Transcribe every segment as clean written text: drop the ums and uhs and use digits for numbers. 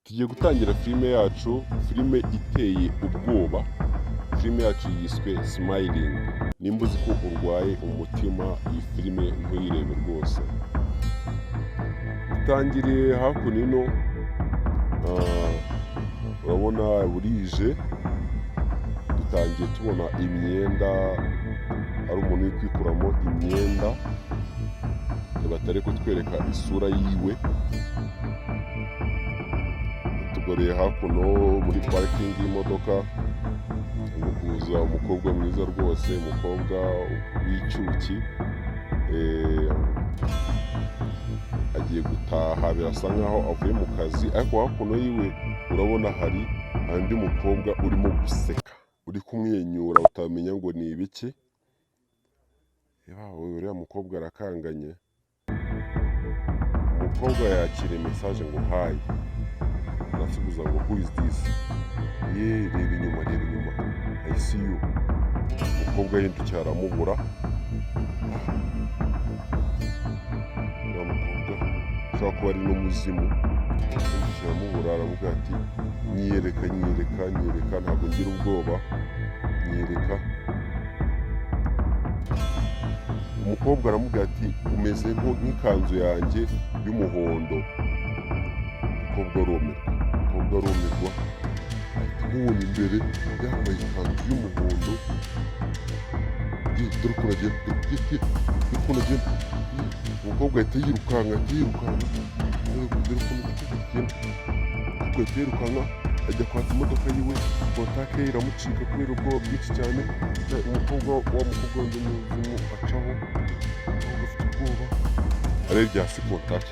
Tugiye gutangira filime yacu, filime iteye ubwoba. Filime yacu yiswe Smiling. Nimba uzi ko urwaye umutima, iyi filime ntuyirebe rwose. Dutangiriye hakuno ino, urabona burije, dutangiye tubona imyenda, ari umuntu uri kwikuramo imyenda, batari kutwereka isura yiwe. Tugoreye hakuno muri parikingi y'imodoka, urimo kuza umukobwa mwiza rwose, umukobwa w'icyuki, agiye gutaha, birasa nkaho avuye mu kazi, ariko hakuno yiwe urabona hari undi mukobwa urimo guseka, uri kumwenyura, utamenya ngo ni ibiki. Uriya mukobwa arakanganye. Umukobwa yakira mesaje ngo hayi, arasubiza ngo who is this? Reba inyuma, I see you. Umukobwa yindukiye aramubura. Uriya mukobwa ushobora kuba ari n'umuzimu, yindukiye aramubura, aravuga ati nyereka, ntabwo ngira ubwoba, nyereka. Umukobwa aramubwira ati umeze nk'ikanzu yanjye y'umuhondo. Umukobwa arumirwa, ahita amubona imbere yambaye ikanzu y'umuhondo. Dore ukuntu agenda. Umukobwa ahita yirukanka, ajya kwatsa imodoka yiwe, kontake ye iramucika kubera ubwoba bwinshi cyane. Umukobwa wundi muzimu acaho, umukobwa afite ubwoba, arebye hasi kontake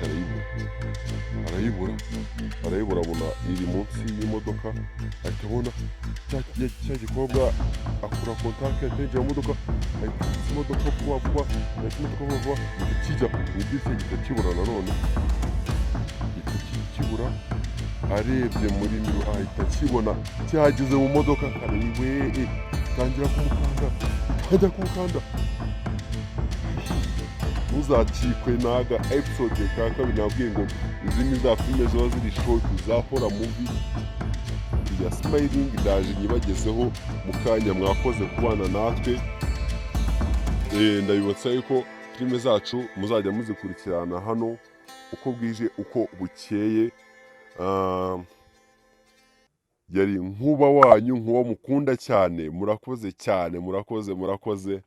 arayibura, abona iri munsi y'imodoka, ahita abona cya gikobwa akura kontake, ahita yinjira mu modoka, ahita atsa imodoka vuba, kijya mu idirishya, gihita kibura nanone, kibura. Arebye muri miro ahita akibona cyageze mu modoka, kariwe tangira kumukanda. Ntuzacikwe naga episode ka kabiri, nabwiye ngo izi ni za filime ziba ziri short za horror movie ya Smiling, ndaje nyibagezeho mu kanya. Mwakoze kubana natwe, ndabibutsa yuko filime zacu muzajya muzikurikirana hano uko bwije uko bukeye. Yari Nkuba wanyu, Nkuba mukunda cyane. Murakoze cyane, murakoze.